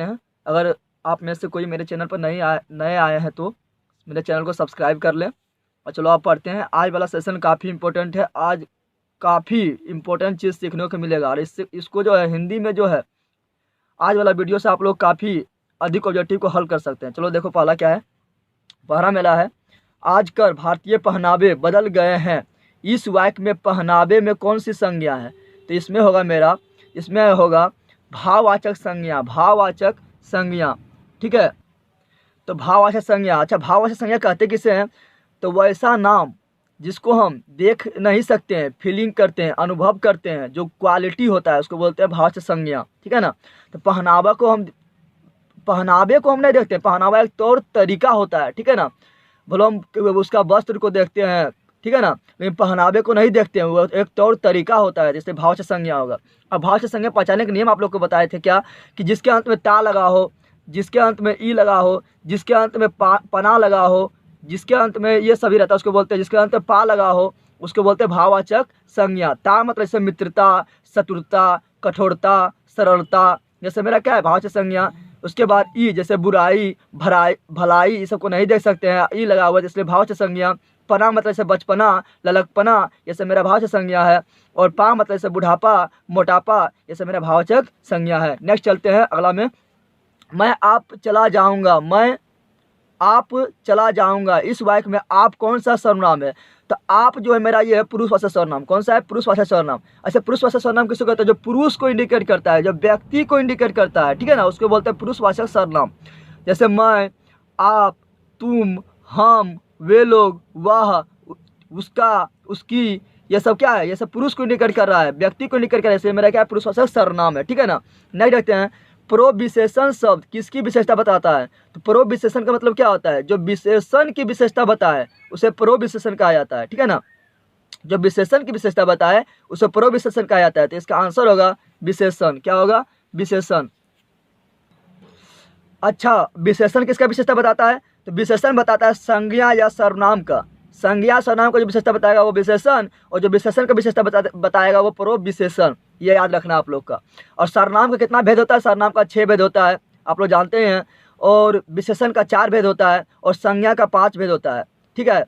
हैं। अगर आप में से कोई मेरे चैनल पर नए आए हैं तो मेरे चैनल को सब्सक्राइब कर लें। और चलो आप पढ़ते हैं। आज वाला सेशन काफ़ी इंपॉर्टेंट है। आज काफ़ी इंपॉर्टेंट चीज़ सीखने को मिलेगा और इसको जो है हिंदी में जो है आज वाला वीडियो से आप लोग काफ़ी अधिक ऑब्जेक्टिव को हल कर सकते हैं। चलो देखो पहला क्या है। पहला मेला है आजकल भारतीय पहनावे बदल गए हैं, इस वाक्य में पहनावे में कौन सी संज्ञा है? तो इसमें होगा भाववाचक संज्ञा। भाववाचक संज्ञा, ठीक है। तो भाववाचक संज्ञा, अच्छा भाववाचक संज्ञा कहते किसे हैं? तो वैसा नाम जिसको हम देख नहीं सकते हैं, फीलिंग करते हैं, अनुभव करते हैं, जो क्वालिटी होता है उसको बोलते हैं भाववाचक संज्ञा, ठीक है ना। तो पहनावे को हम नहीं देखते हैं, पहनावा एक तौर तरीका होता है, ठीक है ना। भले हम उसका वस्त्र को देखते हैं, ठीक है ना, लेकिन पहनावे को नहीं देखते हैं, वो एक तौर तरीका होता है, जैसे भाववाचक संज्ञा होगा। अब भाववाचक संज्ञा पहचानने के नियम आप लोग को बताए थे क्या, कि जिसके अंत में ता लगा हो, जिसके अंत में ई लगा हो, जिसके अंत में पना लगा हो, जिसके अंत में ये सभी रहता है उसको बोलते हैं, जिसके अंत में पा लगा हो उसको बोलते हैं भाववाचक संज्ञा। ता मतलब जैसे मित्रता, चतुरता, कठोरता, सरलता, जैसे मेरा क्या है भाववाचक संज्ञा। उसके बाद ई जैसे बुराई, भलाई, ये सबको नहीं देख सकते हैं, ई लगा हुआ इसलिए भाववाचक संज्ञा। पना मतलब जैसे बचपना, ललकपना, जैसे मेरा भाववाचक संज्ञा है। और पा मतलब जैसे बुढ़ापा, मोटापा, जैसे मेरा भाववाचक संज्ञा है। नेक्स्ट चलते हैं अगला में। मैं आप चला जाऊंगा, मैं आप चला जाऊंगा, इस वाक्य में आप कौन सा सर्वनाम है? तो आप जो है मेरा ये है पुरुषवाचक सर्वनाम। कौन सा है? पुरुषवाचक सर्वनाम। अच्छा पुरुषवाचक सर्वनाम किसको कहते हैं? जो पुरुष को इंडिकेट करता है, जो व्यक्ति को इंडिकेट करता है, ठीक है ना, उसको बोलते हैं पुरुषवाचक सर्वनाम। जैसे मैं, आप, तुम, हम, वे लोग, वह, उसका, उसकी, ये सब क्या है? ये सब पुरुष को इंडिकेट कर रहा है, व्यक्ति को इंडिकेट कर रहा है, इसलिए मेरा क्या है? पुरुषवाचक सर्वनाम है, ठीक है ना। नहीं देखते हैं प्रोविशेषण शब्द किसकी विशेषता बताता है? तो प्रोविशेषण का मतलब क्या होता है? जो विशेषण की विशेषता बताए उसे प्रोविशेषण कहा जाता है, ठीक है ना। जो विशेषण की विशेषता बताए उसे प्रोविशेषण कहा जाता है। तो इसका आंसर होगा विशेषण। क्या होगा? विशेषण। अच्छा विशेषण किसका विशेषता बताता है? तो विशेषण बताता है संज्ञा या सर्वनाम का। संज्ञा सर्वनाम को जो विशेषता बताएगा वो विशेषण, और जो विशेषण का विशेषता बताएगा वो प्रोविशेषण। ये याद रखना आप लोग का। और सर्वनाम का कितना भेद होता है? सर्वनाम का 6 भेद होता है, आप लोग जानते हैं। और विशेषण का 4 भेद होता है, और संज्ञा का 5 भेद होता है, ठीक है।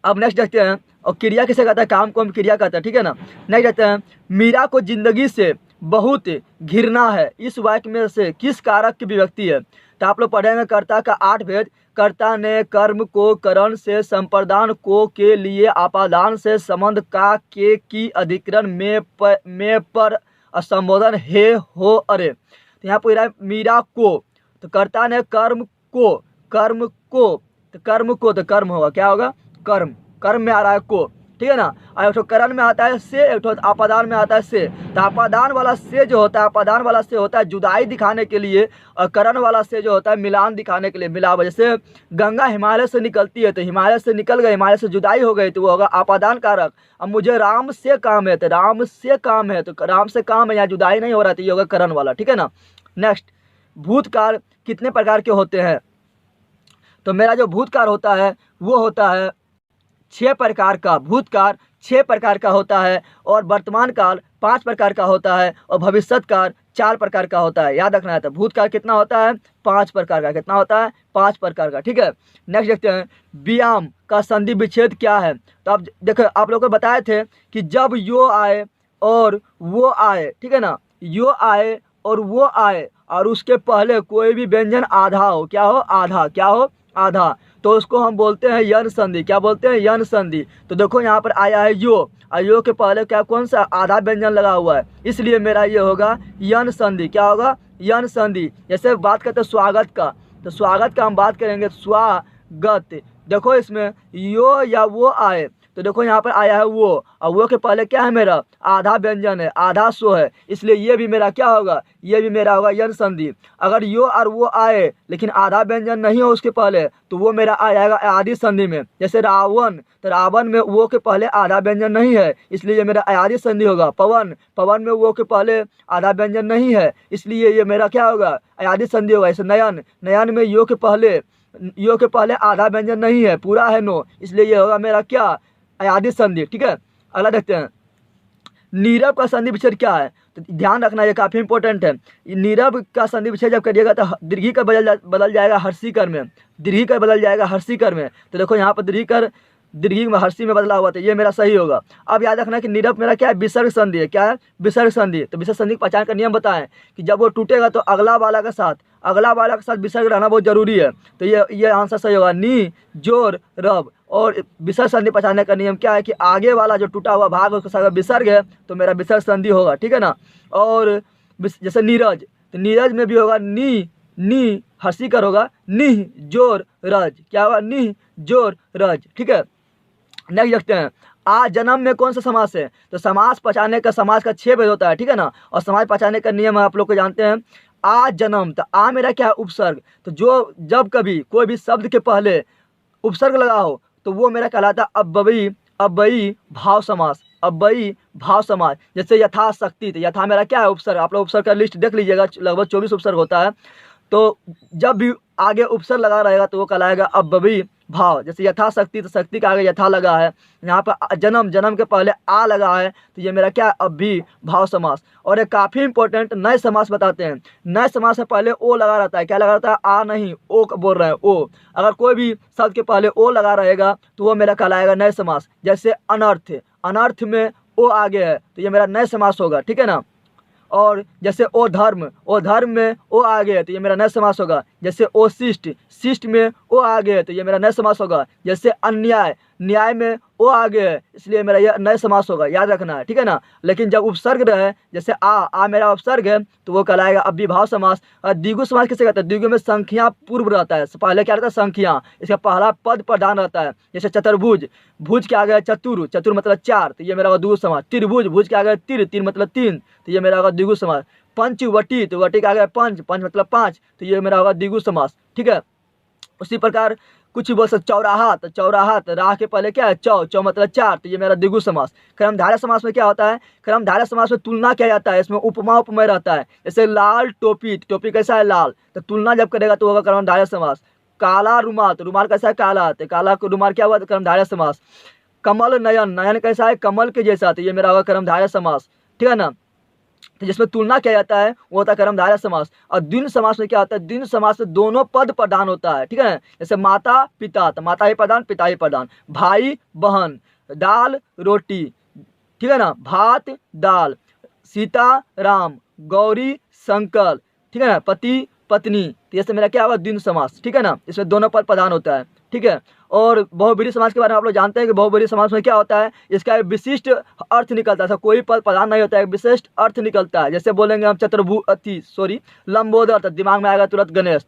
अब नेक्स्ट देखते हैं। और क्रिया किसे कहता है? काम को हम क्रिया कहते हैं, ठीक है ना। नेक्स्ट देखते हैं। मीरा को जिंदगी से बहुत घृणा है, इस वाक्य में से किस कारक की विभक्ति है? तो आप लोग पढ़ेंगे कर्ता का 8 भेद। कर्ता ने कर्म को करण से, संप्रदान को के लिए, आपादान से, संबंध का के की, अधिकरण में पर, संबोधन हे हो अरे। तो यहाँ पूरा मीरा को, तो कर्ता ने कर्म को, तो कर्म होगा, क्या होगा? कर्म में आ रहा है को, ठीक है ना। और एक करण में आता है से, एक आपादान में आता है से। तो आपादान वाला से जो होता है, आपादान वाला से होता है जुदाई दिखाने के लिए, और करण वाला से जो होता है मिलान दिखाने के लिए, मिलाव। जैसे गंगा हिमालय से निकलती है, तो हिमालय से निकल गई, हिमालय से जुदाई हो गई, तो वो होगा आपादान कारक। अब मुझे राम से काम है, तो राम से काम है, तो राम से काम है, यहाँ जुदाई नहीं हो रहा, तो ये होगा करण वाला, ठीक है ना। नेक्स्ट, भूतकाल कितने प्रकार के होते हैं? तो मेरा जो भूतकाल होता है वो होता है 6 प्रकार का। भूतकाल 6 प्रकार का होता है, और वर्तमान काल 5 प्रकार का होता है, और भविष्यत काल 4 प्रकार का होता है। याद रखना है। तो भूतकाल कितना होता है? 5 प्रकार का। कितना होता है? 5 प्रकार का, ठीक है। नेक्स्ट देखते हैं। व्यायाम का संधि विच्छेद क्या है? तो अब देखो आप लोगों को बताए थे कि जब यो आए और वो आए, ठीक है ना, यो आए और वो आए, और उसके पहले कोई भी व्यंजन आधा हो, क्या हो? आधा, क्या हो? आधा, तो उसको हम बोलते हैं यन संधि। क्या बोलते हैं? यन संधि। तो देखो यहाँ पर आया है यो, और यो के पहले क्या कौन सा आधा व्यंजन लगा हुआ है, इसलिए मेरा ये होगा यन संधि। क्या होगा? यन संधि। जैसे बात करते हैं स्वागत का, तो स्वागत का हम बात करेंगे स्वागत। देखो इसमें यो या वो आए, तो देखो यहाँ पर आया है वो, और वो के पहले क्या है? मेरा आधा व्यंजन है, आधा सो है, इसलिए ये भी मेरा क्या होगा? ये भी मेरा होगा यन संधि। अगर यो और वो आए लेकिन आधा व्यंजन नहीं हो उसके पहले, तो वो मेरा आ जाएगा आदि संधि में। जैसे रावण, तो रावण में वो के पहले आधा व्यंजन नहीं है, इसलिए ये मेरा आदि संधि होगा। पवन, पवन में वो के पहले आधा व्यंजन नहीं है, इसलिए ये मेरा क्या होगा? आदि संधि होगा। जैसे नयन, नयन में यो के पहले आधा व्यंजन नहीं है, पूरा है नो, इसलिए ये होगा मेरा क्या? आदि संधि, ठीक है। अगला देखते हैं। नीरव का संधि विच्छेद क्या है? तो ध्यान रखना, ये काफ़ी इंपॉर्टेंट है। नीरव का संधि विच्छेद जब करिएगा तो दीर्घी का बदल जाएगा हर्षीकर में, दीर्घी का बदल जाएगा हर्षीकर में। तो देखो यहाँ पर दीर्घी में हर्षी में बदला हुआ, तो ये मेरा सही होगा। अब याद रखना कि नीरव मेरा क्या है? विसर्ग संधि है। क्या है? विसर्ग संधि। तो विसर्ग संधि की पहचान का नियम बताएं कि जब वो टूटेगा तो अगला वाला के साथ विसर्ग रहना बहुत जरूरी है। तो ये आंसर सही होगा, नी जोर रब। और विसर्ग संधि पहचानने का नियम क्या है कि आगे वाला जो टूटा हुआ भाग उसके साथ विसर्ग है तो मेरा विसर्ग संधि होगा, ठीक है ना। और जैसे नीरज, तो नीरज में भी होगा नी हर्षीकर होगा, निह जोर रज। क्या होगा? निह जोर रज, ठीक है। नेक्स्ट देखते हैं, आ जन्म में कौन सा समास है? तो समास पहचानने का समास का 6 भेद होता है, ठीक है ना। और समास पहचानने का नियम आप लोग को जानते हैं। आ जन्म, तो आ मेरा क्या है? उपसर्ग। तो जब कभी कोई भी शब्द के पहले उपसर्ग लगा हो तो वो मेरा कहलाता है अव्ययी भाव समास, अव्ययी भाव समास। जैसे यथाशक्ति, तो यथा मेरा क्या है? उपसर्ग। आप लोग उपसर्ग का लिस्ट देख लीजिएगा, लगभग 24 उपसर्ग होता है। तो जब भी आगे उपसर्ग लगा रहेगा तो वो कहलाएगा अव्ययी भाव। जैसे यथाशक्ति, तो शक्ति के आगे यथा लगा है। यहाँ पर जन्म के पहले आ लगा है तो ये मेरा क्या है? अव्ययी भाव समास। और एक काफ़ी इंपॉर्टेंट नए समास बताते हैं। नए समास से पहले ओ लगा रहता है। क्या लगा रहता है? आ नहीं, ओ बोल रहे हैं, ओ। अगर कोई भी शब्द के पहले ओ लगा रहेगा तो वो मेरा कहलाएगा नए समास। जैसे अनर्थ में ओ आगे है तो ये मेरा नए समास होगा, ठीक है ना। और जैसे ओ धर्म में ओ आगे है तो ये मेरा नए समास होगा। जैसे ओ शिष्ट में ओ आगे है तो ये मेरा नए समास होगा। जैसे न्याय में ओ आगे है इसलिए मेरा ये नए समास होगा, याद रखना है, ठीक है ना। लेकिन जब उपसर्ग रहे, जैसे आ मेरा उपसर्ग है तो वो कहलाएगा अव्ययी समास। द्विगु समास किसे कहते हैं? द्विगु में संख्या पूर्व रहता है, पहले क्या रहता है? संख्या। इसका पहला पद प्रधान रहता है। जैसे चतुर्भुज, भुज के आगे चतुर मतलब 4 तो ये मेरा होगा द्विगु समास। त्रिभुज, भुज के आगे तीर मतलब 3 तो ये मेरा होगा द्विगु समास। पंचवटी, तो वटी के आगे पंच मतलब 5 तो ये मेरा होगा द्विगु समास, ठीक है। उसी प्रकार कुछ बोल सकते, चौराहा तो राह के पहले क्या है? चौ मतलब 4 तो ये मेरा द्विगु समास। कर्मधारय समास में क्या होता है? कर्मधारय समास में तुलना किया जाता है, इसमें उपमा उपमेय रहता है। जैसे लाल टोपी कैसा है? लाल, तो तुलना जब करेगा तो होगा कर्मधारय समास। काला रुमाल, तो रुमाल कैसा है? काला, तो काला रुमाल क्या हुआ? तो कर्मधारय समास। कमल नयन कैसा है? कमल के जैसा, तो ये मेरा होगा कर्मधारय समास, ठीक है ना। तो जिसमें तुलना किया जाता है वो होता है कर्मधारय समास। और द्विंद समास में क्या होता है? द्विंद समास में दोनों पद प्रधान होता है, ठीक है। जैसे माता पिता, तो माता ही प्रधान पिता ही प्रधान। भाई बहन, दाल रोटी, ठीक है ना। भात दाल, सीता राम, गौरी शंकर, ठीक है ना। पति पत्नी, तो ये सब मेरा क्या होगा? द्विंद समास, ठीक है ना। इसमें दोनों पद प्रधान होता है, ठीक है। और बहुब्रीहि समास के बारे में आप लोग जानते हैं कि बहुब्रीहि समास में क्या होता है? इसका एक विशिष्ट अर्थ निकलता है, कोई पद प्रधान नहीं होता है, एक विशिष्ट अर्थ निकलता है। जैसे बोलेंगे हम लंबोदर, तो दिमाग में आएगा तुरंत गणेश,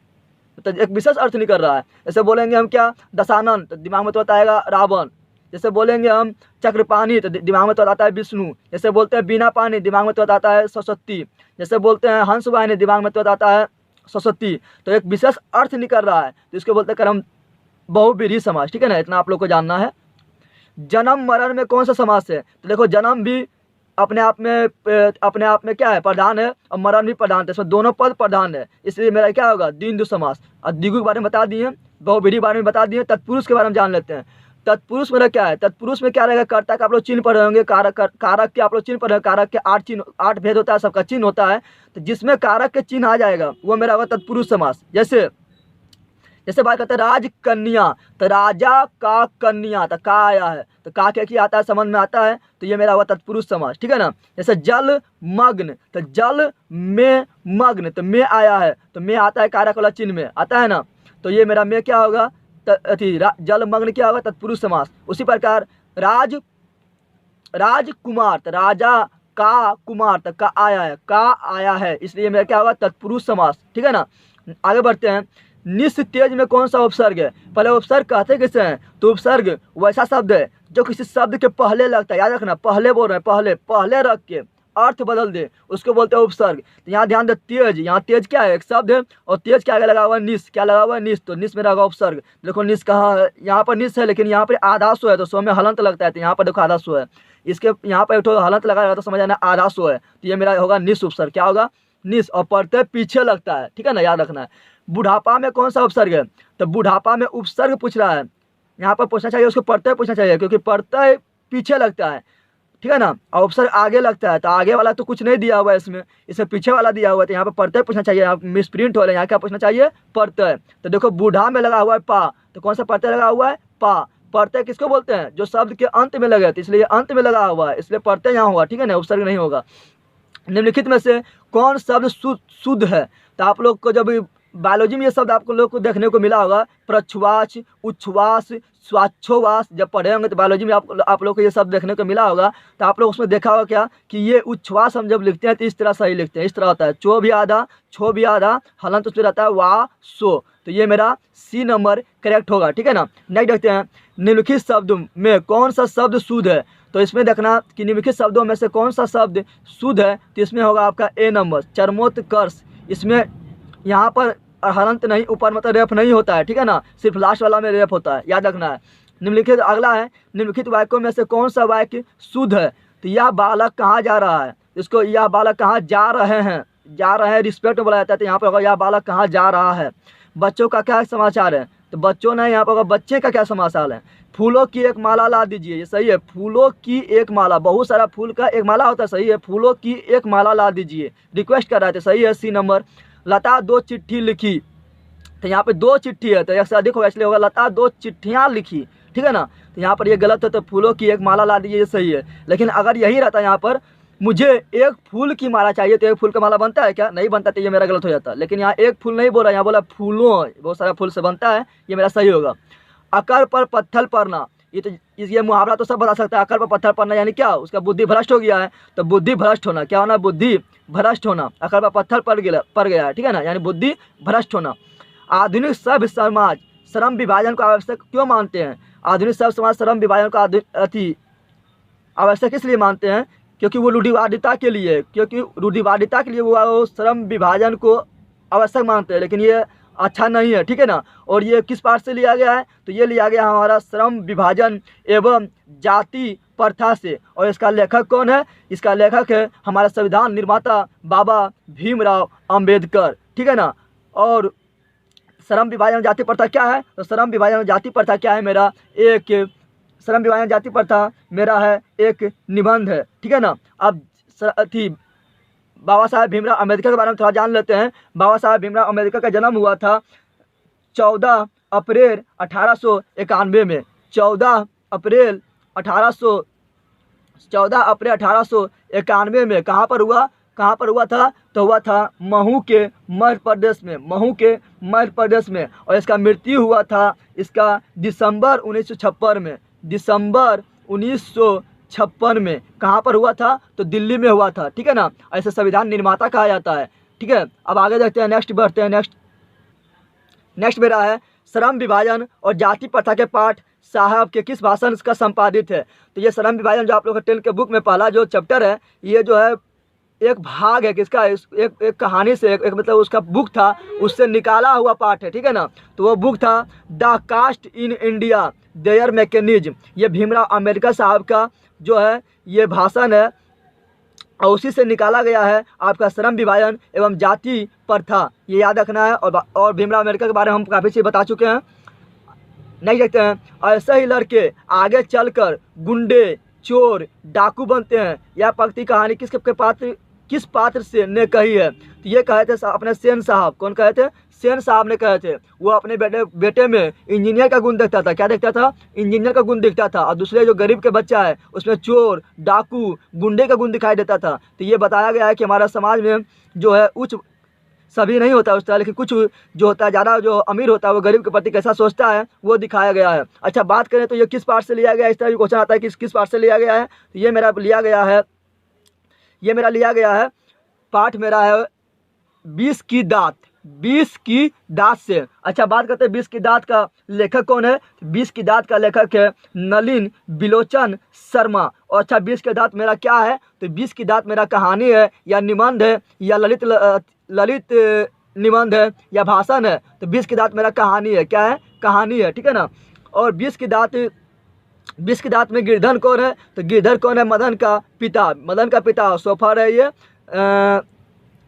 तो एक विशेष अर्थ निकल रहा है। जैसे बोलेंगे हम क्या? दशानन, तो दिमाग में तुरंत आएगा रावण। जैसे बोलेंगे हम चक्रपाणी, तो दिमाग में तुरंत आता है विष्णु। जैसे बोलते हैं बिना पानी, दिमाग में तुरंत आता है सरस्वती। जैसे बोलते हैं हंसवाहिनी, दिमाग में तुरंत आता है सरस्वती। तो एक विशेष अर्थ निकल रहा है तो इसको बोलते हैं कर्म बहुब्रीहि समास, ठीक है ना। इतना आप लोग को जानना है। जन्म मरण में कौन सा समास है? तो देखो जन्म भी अपने आप में क्या है? प्रधान है, और मरण भी प्रधान है, इसमें दोनों पद प्रधान है, इसलिए मेरा क्या होगा? द्विंदु समास। और द्विगु के बारे में बता दिए, बहुब्रीहि के बारे में बता दिए। तत्पुरुष के बारे में जान लेते हैं। तत्पुरुष मेरा क्या है? तत्पुरुष में क्या रहेगा? कर्ता का आप लोग चिन्ह पढ़ रहे होंगे, कारक के आप लोग चिन्ह पढ़ रहे होंगे। कारक के 8 चिन्ह, 8 भेद होता है, सबका चिन्ह होता है। तो जिसमें कारक के चिन्ह आ जाएगा वो मेरा होगा तत्पुरुष समास। जैसे बात करते हैं राजकन्या, तो राजा का कन्या, तो का आया है, तो का क्या आता है? समझ में आता है, तो ये मेरा हुआ तत्पुरुष समास, ठीक है ना। जैसे जल मग्न, तो जल में मग्न, तो में आया है, तो में आता है कारक वाला चिन्ह में आता है ना। तो ये मेरा में क्या होगा? जल मग्न क्या होगा? तत्पुरुष समास। उसी प्रकार राजकुमार, तो राजा का कुमार, तो का आया है इसलिए मेरा क्या होगा? तत्पुरुष समास, ठीक है ना। आगे बढ़ते हैं। निस्तेज में कौन सा उपसर्ग है? पहले उपसर्ग कहते किसे हैं? तो उपसर्ग वैसा शब्द है जो किसी शब्द के पहले लगता है, याद रखना, पहले बोल रहे हैं, पहले रख के अर्थ बदल दे उसको बोलते हैं उपसर्ग। तो यहाँ ध्यान दे, तेज, यहाँ तेज क्या है? एक शब्द है, और तेज के आगे लगा हुआ है निस, क्या लगा हुआ है? निस, तो निस में लगा उपसर्ग। देखो निस कहाँ है? यहाँ पर निस है, लेकिन यहाँ पर आधा सो है तो सो में हलंत लगता है, तो यहाँ पर देखो आधा सो है, इसके यहाँ पर उठो हलंत लगा तो समझ आना आधा सो है, तो ये मेरा होगा निस उपसर्ग। क्या होगा? निस, और प्रत्यय पीछे लगता है, ठीक है ना, याद रखना है। बुढ़ापा में कौन सा उपसर्ग है? तो बुढ़ापा में उपसर्ग पूछ रहा है, यहाँ पर पूछना चाहिए उसको प्रत्यय पूछना चाहिए, क्योंकि प्रत्यय पीछे लगता है, ठीक है ना। और उपसर्ग आगे लगता है तो आगे वाला तो कुछ नहीं दिया हुआ है इसमें, इसमें पीछे वाला दिया हुआ है। तो यहाँ पे प्रत्यय पूछना चाहिए, यहाँ मिस प्रिंट हो रहा है, यहाँ क्या पूछना चाहिए, प्रत्यय। तो देखो बूढ़ा में लगा हुआ है पा, तो कौन सा प्रत्यय लगा हुआ है, पा। प्रत्यय किसको बोलते हैं, जो शब्द के अंत में लगे, तो इसलिए अंत में लगा हुआ है, इसलिए प्रत्यय यहाँ हुआ, ठीक है ना, उपसर्ग नहीं होगा। निम्नलिखित में से कौन शब्द शुद्ध है, तो आप लोग को जब बायोलॉजी में ये शब्द आपको लोग को देखने को मिला होगा, प्रच्छ्वास, उच्छ्वास, श्वासोच्छ्वास, जब पढ़े होंगे तो बायोलॉजी में आप लोग को ये शब्द देखने को मिला होगा। तो आप लोग उसमें देखा होगा क्या कि ये उच्छ्वास हम जब लिखते हैं तो इस तरह सही लिखते हैं, इस तरह होता है, चो भी आधा, छो भी आधा, हलंत उसमें रहता है वा सो। तो ये मेरा सी नंबर करेक्ट होगा, ठीक है ना। नेक्स्ट देखते हैं, निम्नलिखित शब्द में कौन सा शब्द शुद्ध है, तो इसमें देखना कि निम्नलिखित शब्दों में से कौन सा शब्द शुद्ध है, तो इसमें होगा आपका ए नंबर, चरमोत्कर्ष। इसमें यहाँ पर हलंत नहीं, ऊपर मतलब रेफ नहीं होता है, ठीक है ना, सिर्फ लास्ट वाला में रेफ होता है, याद रखना है। निम्नलिखित अगला है, निम्नलिखित वाक्यों में से कौन सा वाक्य शुद्ध है, तो यह बालक कहाँ जा रहा है, इसको यह बालक कहाँ जा रहे हैं, जा रहे हैं रिस्पेक्ट में बोला जाता है, तो यहाँ पर होगा यह बालक कहाँ जा रहा है। बच्चों का क्या समाचार है, तो बच्चों ने यहाँ पर होगा बच्चे का क्या समाचार है। फूलों की एक माला ला दीजिए, ये सही है, फूलों की एक माला, बहुत सारा फूल का एक माला होता है, सही है, फूलों की एक माला ला दीजिए, रिक्वेस्ट कर रहे थे, सही है, सी नंबर। लता 2 चिट्ठी लिखी, तो यहाँ पे 2 चिट्ठी है तो एक से अधिक होगा, इसलिए होगा लता 2 चिट्ठियाँ लिखी, ठीक है ना। तो यहाँ पर ये गलत है, तो फूलों की एक माला ला दीजिए, ये सही है। लेकिन अगर यही रहता यहाँ पर मुझे एक फूल की माला चाहिए, तो एक फूल का माला बनता है क्या, नहीं बनता, तो ये मेरा गलत हो जाता। लेकिन यहाँ एक फूल नहीं बोला, यहाँ बोला फूलों, बहुत सारा फूल से बनता है, ये मेरा सही होगा। अकल पर पत्थर पड़ना, ये मुहावरा तो सब बता सकता है, अकल पर पत्थर पड़ना यानी क्या, उसका बुद्धि भ्रष्ट हो गया है, तो बुद्धि भ्रष्ट होना, क्या होना, बुद्धि भ्रष्ट होना, अकल पर पत्थर पड़ गया है, ठीक है ना, यानी बुद्धि भ्रष्ट होना। आधुनिक सभ्य समाज श्रम विभाजन को आवश्यक क्यों मानते हैं, आधुनिक सभ्य समाज श्रम विभाजन को आवश्यक इसलिए मानते हैं क्योंकि वो रूढ़िवादिता के लिए, वो श्रम विभाजन को आवश्यक मानते हैं, लेकिन ये अच्छा नहीं है, ठीक है ना। और ये किस पाठ से लिया गया है, तो ये लिया गया हमारा श्रम विभाजन एवं जाति प्रथा से। और इसका लेखक कौन है, इसका लेखक है हमारा संविधान निर्माता बाबा भीमराव अंबेडकर, ठीक है ना। और श्रम विभाजन जाति प्रथा क्या है, तो श्रम विभाजन जाति प्रथा क्या है, मेरा एक श्रम विभाजन जाति प्रथा मेरा है एक निबंध है, ठीक है ना। अब बाबा साहेब भीमराव अम्बेडकर के बारे में थोड़ा जान लेते हैं। बाबा साहेब भीमराव अम्बेडकर का जन्म हुआ था 14 अप्रैल 1891 में, 14 अप्रैल 1891 में। कहाँ पर हुआ था, तो हुआ था महू के मध्य प्रदेश में, और इसका मृत्यु हुआ था इसका दिसंबर 1956 में, दिसंबर 1956 में। कहाँ पर हुआ था, तो दिल्ली में हुआ था, ठीक है ना। ऐसे संविधान निर्माता कहा जाता है, ठीक है। अब आगे देखते हैं, नेक्स्ट बढ़ते हैं। नेक्स्ट मेरा है श्रम विभाजन और जाति प्रथा के पाठ साहब के किस भाषण का संपादित है, तो ये श्रम विभाजन जो आप लोग 10 के बुक में पहला जो चैप्टर है, ये जो है एक भाग है किसका, एक कहानी से, एक मतलब उसका बुक था, उससे निकाला हुआ पाठ है, ठीक है ना। तो वो बुक था the caste in India their mechanism, ये भीमराव अम्बेडकर साहब का जो है ये भाषण है, और उसी से निकाला गया है आपका श्रम विभाजन एवं जाति प्रथा, ये याद रखना है। और भीमराव अम्बेडकर के बारे में हम काफ़ी चीज़ बता चुके हैं। नहीं देखते हैं, ऐसे ही लड़के आगे चलकर गुंडे, चोर, डाकू बनते हैं। यह पंक्ति कहानी किस पात्र से ने कही है, तो ये कहे थे अपने सेन साहब। कौन कहे थे, सेन साहब ने कहे थे। वो अपने बेटे में इंजीनियर का गुण देखता था, क्या देखता था, इंजीनियर का गुण दिखता था, और दूसरे जो गरीब के बच्चा है उसमें चोर, डाकू, गुंडे का गुण दिखाई देता था। तो ये बताया गया है कि हमारा समाज में जो है उच्च सभी नहीं होता उस तरह, लेकिन कुछ जो होता है ज़्यादा जो अमीर होता है वो गरीब के प्रति कैसा सोचता है वो दिखाया गया है। अच्छा बात करें तो ये किस पाठ से लिया गया है, इस तरह भी क्वेश्चन आता है कि किस पाठ से लिया गया है, तो ये मेरा लिया गया है पाठ मेरा है 20 की दात से। अच्छा बात करते हैं 20 की दात का लेखक कौन है, 20 की दात का लेखक है नलिन बिलोचन शर्मा। और अच्छा 20 की दात मेरा क्या है, तो 20 की दात मेरा कहानी है या निबंध है या ललित निबंध है या भाषण है, तो 20 की दात मेरा कहानी है, क्या है, कहानी है, ठीक है ना। और 20 की दात में गिरधर कौन है, तो गिरधर कौन है, मदन का पिता सोफर है, ये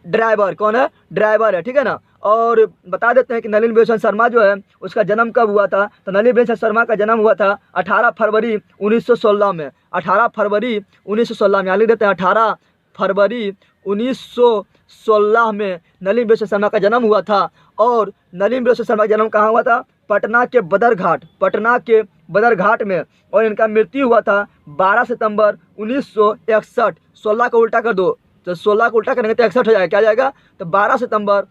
ड्राइवर कौन है, ड्राइवर है, ठीक है ना। और बता देते हैं कि नलिन बिलोचन शर्मा जो है उसका जन्म कब हुआ था, तो नलिन बिलोचन शर्मा का जन्म हुआ था 18 फरवरी 1916 में, 18 फरवरी 1916 में, यहाँ लिख देते हैं 18 फरवरी 1916 में नलिनी विश्वेश्वर शर्मा का जन्म हुआ था। और नलिनी विश्वेश्वर शर्मा का जन्म कहाँ हुआ था? पटना के बदरघाट, पटना के बदरघाट में। और इनका मृत्यु हुआ था 12 सितंबर 1961। 16 को उल्टा कर दो तो 16 को उल्टा करेंगे तो 61 हो जाएगा, क्या जाएगा? तो 12 सितंबर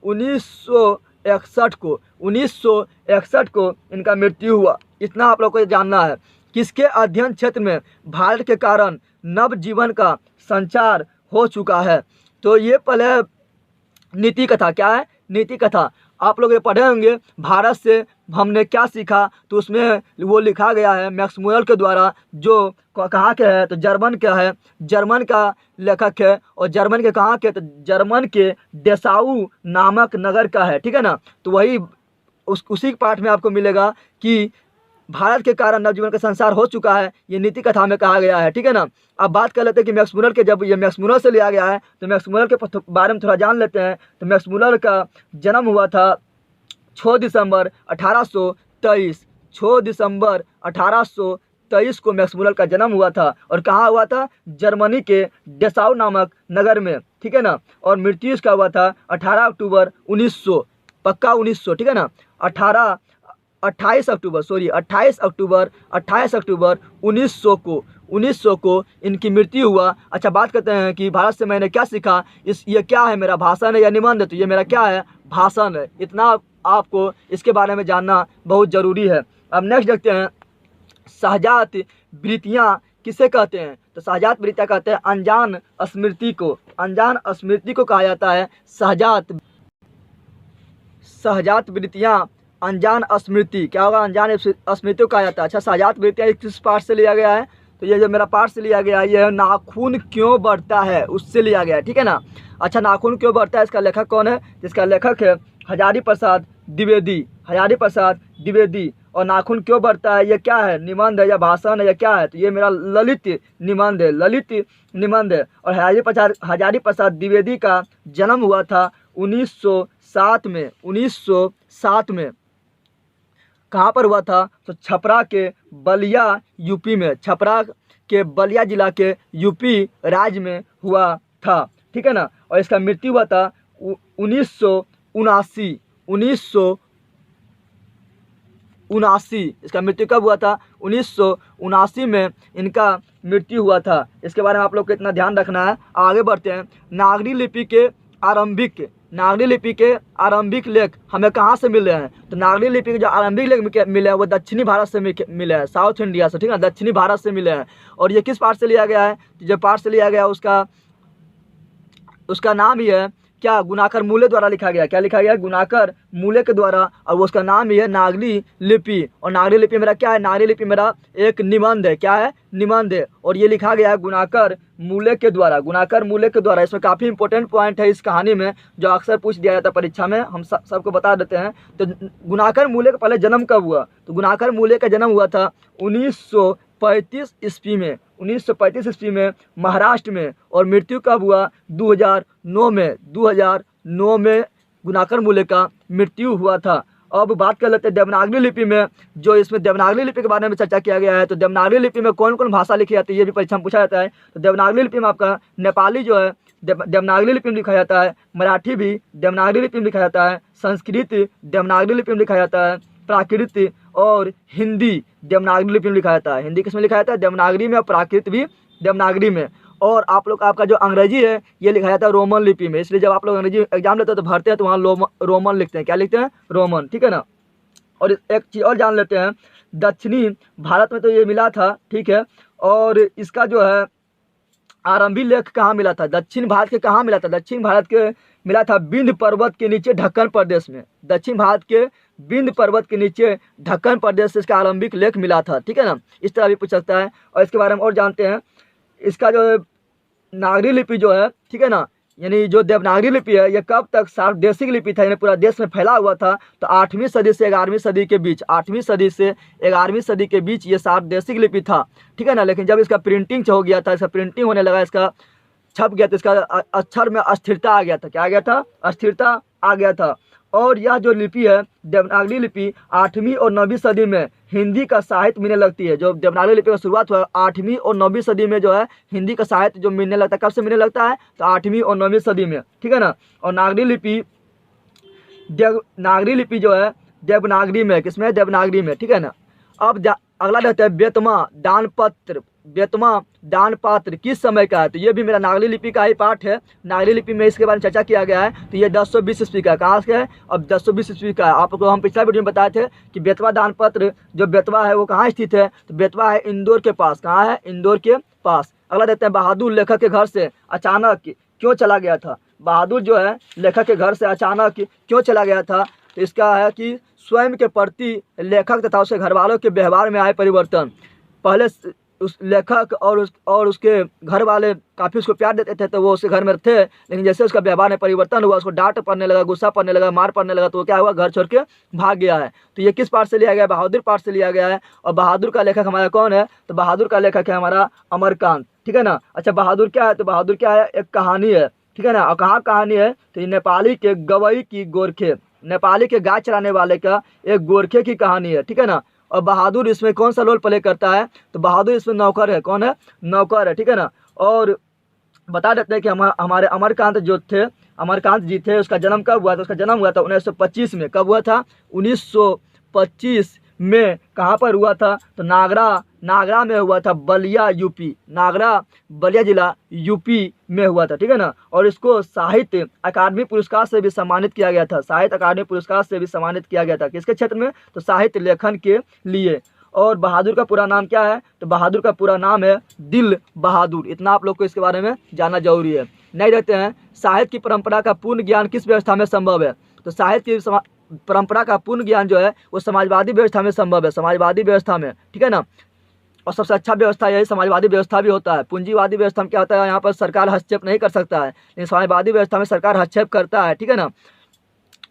1961 को इनका मृत्यु हुआ। इतना आप लोग को जानना है। किसके अध्ययन क्षेत्र में भारत के कारण नव जीवन का संचार हो चुका है? तो ये पहले नीति कथा, क्या है? नीति कथा। आप लोग ये पढ़े होंगे भारत से हमने क्या सीखा, तो उसमें वो लिखा गया है मैक्समुएल के द्वारा, जो कहाँ के है? तो जर्मन का है, जर्मन का लेखक है। और जर्मन के कहाँ के? तो जर्मन के डेसाऊ नामक नगर का है, ठीक है ना। तो वही उसी पाठ में आपको मिलेगा कि भारत के कारण नवजीवन का संसार हो चुका है, ये नीति कथा में कहा गया है, ठीक है ना। अब बात कर लेते हैं कि मैक्समुलर के, जब ये मैक्समुलर से लिया गया है तो मैक्समुलर के बारे में थोड़ा जान लेते हैं। तो मैक्समुलर का जन्म हुआ था 6 दिसंबर 1823। 6 दिसंबर 1823 को मैक्समुलर का जन्म हुआ था। और कहाँ हुआ था? जर्मनी के डेसाऊ नामक नगर में, ठीक है ना। और मृत्यु इसका हुआ था 18 अक्टूबर 1900, पक्का 1900, ठीक है ना। 28 अक्टूबर 1900 को इनकी मृत्यु हुआ। अच्छा, बात करते हैं कि भारत से मैंने क्या सीखा। ये क्या है? मेरा भाषण है या निबंध है? तो ये मेरा क्या है? भाषण है। इतना आपको इसके बारे में जानना बहुत ज़रूरी है। अब नेक्स्ट देखते हैं, सहजात वृत्तियाँ किसे कहते हैं? तो सहजात वृत्तियाँ कहते हैं अनजान स्मृति को। अनजान स्मृति को कहा जाता है सहजात वृत्तियाँ। अनजान स्मृति क्या होगा? अनजान स्मृति को कहा जाता है। अच्छा, सहजात वृत्तियाँ किस पाठ से लिया गया है? तो ये जो मेरा पाठ से लिया गया है, ये नाखून क्यों बढ़ता है, उससे लिया गया है, ठीक है ना। अच्छा, नाखून क्यों बढ़ता है, इसका लेखक कौन है? जिसका लेखक है हजारी प्रसाद द्विवेदी। और नाखून क्यों बढ़ता है, ये क्या है? निबंध है या भाषण है या क्या है? तो ये मेरा ललित निबंध है। और हजारी प्रसाद द्विवेदी का जन्म हुआ था 1907 में। कहाँ पर हुआ था? तो छपरा के बलिया यूपी में, छपरा के बलिया जिला के यूपी राज्य में हुआ था, ठीक है ना। और इसका मृत्यु हुआ था 1979। इसका मृत्यु कब हुआ था? 1979 में इनका मृत्यु हुआ था। इसके बारे में आप लोग को इतना ध्यान रखना है। आगे बढ़ते हैं। नागरी लिपि के आरंभिक लेख हमें कहाँ से मिले हैं? तो नागरी लिपि के जो आरंभिक लेख मिले हैं वो दक्षिणी भारत से मिले हैं, साउथ इंडिया से, ठीक है, दक्षिणी भारत से मिले हैं। और ये किस पाठ से लिया गया है? तो जो पाठ से लिया गया उसका नाम ही है क्या? गुणाकर मूले द्वारा लिखा गया। क्या लिखा गया? गुणाकर मूले के द्वारा। और वो उसका नाम ही है नागरी लिपि। और नागरी लिपि मेरा क्या है? नागरी लिपि मेरा एक निबंध है। क्या है? निबंध है। और ये लिखा गया है गुणाकर मूले के द्वारा। इसमें काफ़ी इंपॉर्टेंट पॉइंट है इस कहानी में, जो अक्सर पूछ दिया जाता है परीक्षा में, हम सबको बता देते हैं। तो गुणाकर मूले का पहले जन्म कब हुआ? तो गुणाकर मूले का जन्म हुआ था 1935 ईस्वी में महाराष्ट्र में। और मृत्यु कब हुआ? 2009 में गुणाकर मूले का मृत्यु हुआ था। अब बात कर लेते हैं देवनागरी लिपि में। जो इसमें देवनागरी लिपि के बारे में चर्चा किया गया है। तो देवनागरी लिपि में कौन कौन भाषा लिखी जाती है, ये भी परीक्षा में पूछा जाता है। तो देवनागरी लिपि में आपका नेपाली जो है देवनागरी लिपि में लिखा जाता है, मराठी भी देवनागरी लिपि में लिखा जाता है, संस्कृत देवनागरी लिपि में लिखा जाता है, प्राकृत और हिंदी देवनागरी लिपि में लिखा जाता है। हिंदी किसमें लिखा जाता है? देवनागरी में। और प्राकृत भी देवनागरी में। और आप लोग आपका जो अंग्रेजी है ये लिखा जाता है रोमन लिपि में। इसलिए जब आप लोग अंग्रेजी एग्जाम लेते हैं तो भरते हैं तो वहाँ रोमन लिखते हैं। क्या लिखते हैं? रोमन, ठीक है ना। और एक चीज़ और जान लेते हैं, दक्षिणी भारत में तो ये मिला था, ठीक है। और इसका जो है आरंभिक लेख कहाँ मिला था? दक्षिण भारत के कहाँ मिला था? दक्षिण भारत के मिला था विंध्य पर्वत के नीचे ढक्कन प्रदेश में। दक्षिण भारत के विंध्य पर्वत के नीचे ढक्कन प्रदेश से इसका आरंभिक लेख मिला था, ठीक है ना। इस तरह भी पूछ सकता है। और इसके बारे में और जानते हैं, इसका जो नागरी लिपि जो है, ठीक है ना, यानी जो देवनागरी लिपि है, ये कब तक सार्वदेशिक लिपि था, यानी पूरा देश में फैला हुआ था। तो 8वीं सदी से 11वीं सदी के बीच, 8वीं सदी से 11वीं सदी के बीच ये सार्वदेशिक लिपि था, ठीक है ना। लेकिन जब इसका प्रिंटिंग हो गया था, इसका प्रिंटिंग होने लगा, इसका छप गया, तो इसका अक्षर में अस्थिरता आ गया था। क्या आ गया था? अस्थिरता आ गया था। और यह जो लिपि है देवनागरी लिपि 8वीं और 9वीं सदी में हिंदी का साहित्य मिलने लगती है। जो देवनागरी लिपि का शुरुआत हुआ 8वीं और 9वीं सदी में जो है हिंदी का साहित्य जो मिलने लगता है, कब से मिलने लगता है, तो 8वीं और 9वीं सदी में, ठीक है ना। और देवनागरी लिपि जो है देवनागरी में, किसमें, देवनागरी में, ठीक है ना। अब अगला रहता है बेतमा दानपत्र। बेतमा दानपत्र किस समय का है, तो ये भी मेरा नागरी लिपि का ही पार्ट है। नागरी लिपि में इसके बारे में चर्चा किया गया है। तो ये 1020 ईस्वी का है। कहाँ से है, अब 1020 ईस्वी का है। आपको हम पिछला वीडियो में बताए थे कि बेतवा दानपत्र जो बेतवा है वो कहाँ स्थित है, तो बेतवा है इंदौर के पास। कहाँ है, इंदौर के पास। अगला देते हैं बहादुर लेखक के घर से अचानक क्यों चला गया था। बहादुर जो है लेखक के घर से अचानक क्यों चला गया था, तो इसका है कि स्वयं के प्रति लेखक तथा उसके घर वालों के व्यवहार में आए परिवर्तन। पहले उस लेखक और उसके घर वाले काफ़ी उसको प्यार देते थे, तो वो उसके घर में थे, लेकिन जैसे उसका व्यवहार में परिवर्तन हुआ, उसको डांट पड़ने लगा, गुस्सा पड़ने लगा, मार पड़ने लगा, तो वो क्या हुआ, घर छोड़ के भाग गया है। तो ये किस पार्ट से लिया गया है, बहादुर पार्ट से लिया गया है। और बहादुर का लेखक हमारा कौन है, तो बहादुर का लेखक है हमारा अमरकांत, ठीक है ना। अच्छा, बहादुर क्या है, तो बहादुर क्या है, एक कहानी है, ठीक है ना। और कहाँ कहानी है, तो ये नेपाली के गवई की गोरखे, नेपाली के गाय चराने वाले का एक गोरखे की कहानी है, ठीक है ना। और बहादुर इसमें कौन सा रोल प्ले करता है, तो बहादुर इसमें नौकर है। कौन है, नौकर है, ठीक है ना। और बता देते हैं कि हमारे अमरकांत जो थे, अमरकांत जी थे, उसका जन्म कब हुआ था, उसका जन्म हुआ था 1925 में। कब हुआ था, 1925 में। कहाँ पर हुआ था, तो नागरा में हुआ था, बलिया यूपी, नागरा बलिया जिला यूपी में हुआ था, ठीक है ना। और इसको साहित्य अकादमी पुरस्कार से भी सम्मानित किया गया था। साहित्य अकादमी पुरस्कार से भी सम्मानित किया गया था, किसके क्षेत्र में, तो साहित्य लेखन के लिए। और बहादुर का पूरा नाम क्या है, तो बहादुर का पूरा नाम है दिल बहादुर। इतना आप लोग को इसके बारे में जानना जरूरी है। नहीं रहते हैं, साहित्य की परंपरा का पूर्ण ज्ञान किस व्यवस्था में संभव है, तो साहित्य की परंपरा का पूर्ण ज्ञान जो है वो समाजवादी व्यवस्था में संभव है, समाजवादी व्यवस्था में, ठीक है ना। और सबसे अच्छा व्यवस्था यही समाजवादी व्यवस्था भी होता है। पूंजीवादी व्यवस्था में क्या होता है, यहाँ पर सरकार हस्तक्षेप नहीं कर सकता है, लेकिन समाजवादी व्यवस्था में सरकार हस्तक्षेप करता है, ठीक है ना।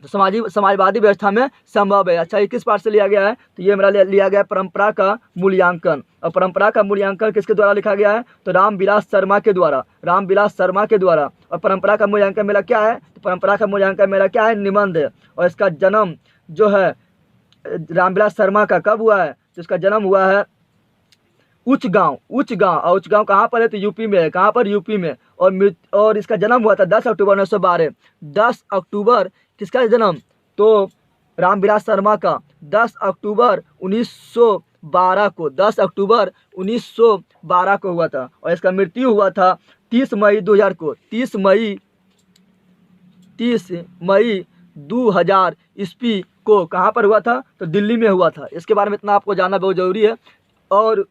तो समाजवादी व्यवस्था में संभव है। अच्छा, ये किस पार्ट से लिया गया है, तो ये मेरा लिया गया है परंपरा का मूल्यांकन। और परंपरा का मूल्यांकन किसके द्वारा लिखा गया है, तो रामविलास शर्मा के द्वारा, रामविलास शर्मा के द्वारा। और परंपरा का मूल्यांकन मेरा क्या है, तो परंपरा का मूल्यांकन मेरा क्या है, निबंध है। और इसका जन्म जो है रामविलास शर्मा का कब हुआ है, तो इसका जन्म हुआ है उच्च गांव। और उच्च गांव कहाँ पर है, तो यूपी में है। कहाँ पर, यूपी में। और इसका जन्म हुआ था 10 अक्टूबर 1912। 10 अक्टूबर किसका जन्म, तो रामविलास शर्मा का 10 अक्टूबर 1912 को, 10 अक्टूबर 1912 को हुआ था। और इसका मृत्यु हुआ था 30 मई 2000 को, 30 मई 2000 ईस्वी को। कहाँ पर हुआ था, तो दिल्ली में हुआ था। इसके बारे में इतना आपको जानना बहुत जरूरी है। और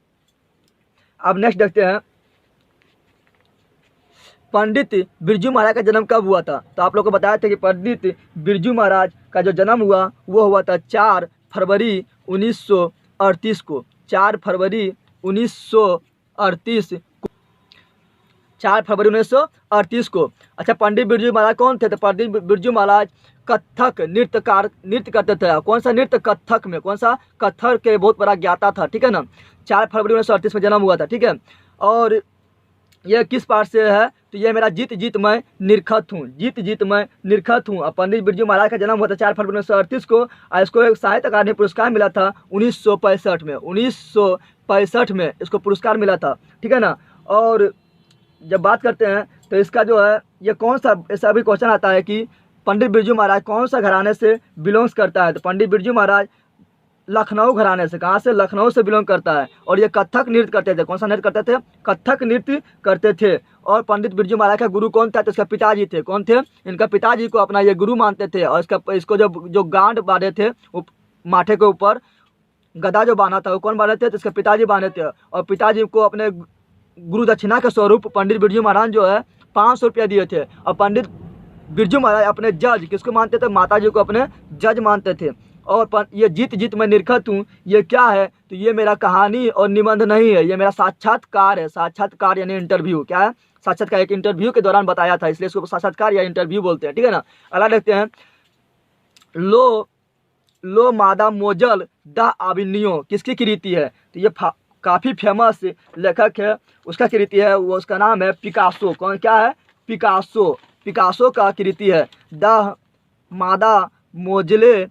अब नेक्स्ट देखते हैं, पंडित बिरजू महाराज का जन्म कब हुआ था, तो आप लोग को बताया था कि पंडित बिरजू महाराज का जो जन्म हुआ वो हुआ था 4 फरवरी 1938 को, 4 फरवरी 1938 को, 4 फरवरी 1938 को। अच्छा, पंडित बिरजू महाराज कौन थे, तो पंडित बिरजू महाराज कथक नृत्य करते थे। कौन सा नृत्य, कथक में, कौन सा, कथक के बहुत बड़ा ज्ञाता था, ठीक है ना। 4 फरवरी 1938 में जन्म हुआ था, ठीक है। और यह किस पार्ट से है, तो ये मेरा जीत मैं निरखत हूँ, जीत मैं निरखत हूँ। और पंडित बिरजू महाराज का जन्म हुआ था 4 फरवरी 1938 को। और इसको एक साहित्य अकादमी पुरस्कार मिला था 1965 में, 1965 में इसको पुरस्कार मिला था, ठीक है ना। और जब बात करते हैं तो इसका जो है ये कौन सा, ऐसा भी क्वेश्चन आता है कि पंडित बिरजू महाराज कौन सा घराने से बिलोंग्स करता है, तो पंडित बिरजू महाराज लखनऊ घराने से, कहाँ से, लखनऊ से बिलोंग करता है। और ये कथक नृत्य करते थे। कौन सा नृत्य करते थे, कथक नृत्य करते थे। और पंडित बिरजू महाराज का गुरु कौन था, तो इसका पिताजी थे। कौन थे, इनका पिताजी को अपना ये गुरु मानते थे। और इसको जो गांड बांधे थे माथे के ऊपर गदा जो बांधा था वो कौन बांधे थे, तो इसके पिताजी बांधे थे। और पिताजी को अपने गुरु दक्षिणा के स्वरूप पंडित बिरजू महाराज जो है 500 रुपया दिए थे। और पंडित बिरजू महाराज अपने जज किसको मानते थे, माता जी को अपने जज मानते थे। और ये जीत मैं निरखत हूँ, ये क्या है, तो ये मेरा कहानी और निबंध नहीं है, ये मेरा साक्षात्कार है। साक्षात्कार यानी इंटरव्यू, क्या है, साक्षात्कार, एक इंटरव्यू के दौरान बताया था, इसलिए इसको साक्षात्कार या इंटरव्यू बोलते हैं, ठीक है ना। अगला देखते हैं, लो मादा मोजल द आबिनियो किसकी कृति है, तो ये काफ़ी फेमस लेखक है, उसका कृति है, वो उसका नाम है पिकासो। कौन, क्या है, पिकासो का कृति है द मादा मोजले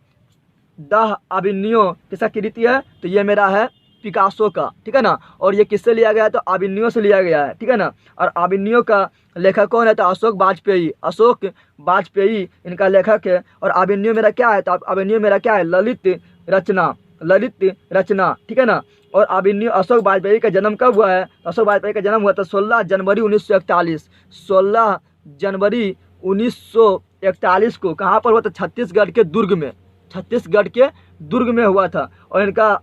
द अबिन्यो किसका कृति है? तो ये मेरा है पिकासो का, ठीक है ना। और ये किससे लिया गया है? तो अबिन्यो से लिया गया है, ठीक है ना। और अबिन्यो का लेखक कौन है? तो अशोक वाजपेयी, अशोक वाजपेयी इनका लेखक है। और अबिन्यो मेरा क्या है? तो अबिन्यो मेरा क्या है? ललित रचना, ललित रचना, ठीक है ना। और अबिन्यो अशोक वाजपेयी का जन्म कब हुआ है? तो अशोक वाजपेयी का जन्म हुआ था 16 जनवरी 1941, 16 जनवरी 1941 को। कहाँ पर हुआ था? छत्तीसगढ़ के दुर्ग में, छत्तीसगढ़ के दुर्ग में हुआ था। और इनका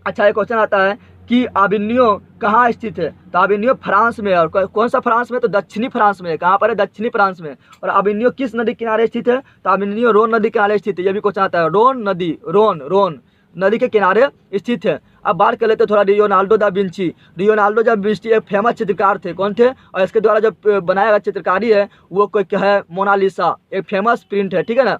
अच्छा एक क्वेश्चन आता है कि अबिन्यो कहाँ स्थित है? तो अबिन्यो फ्रांस में है। और कौन सा फ्रांस में? तो दक्षिणी फ्रांस में है। कहाँ पर है? दक्षिणी फ्रांस में। और अबिन्यो किस नदी किनारे स्थित है? तो अबिन्यो रोन नदी किनारे स्थित है। ये भी क्वेश्चन आता है, रोन नदी, रोन नदी के किनारे स्थित है। अब बात कर लेते हैं थोड़ा Leonardo da Vinci. Leonardo da Vinci एक फेमस चित्रकार थे। कौन थे? और इसके द्वारा जो बनाया गया चित्रकारी है वो कोई क्या है? मोनालिसा, एक फेमस प्रिंट है, ठीक है ना।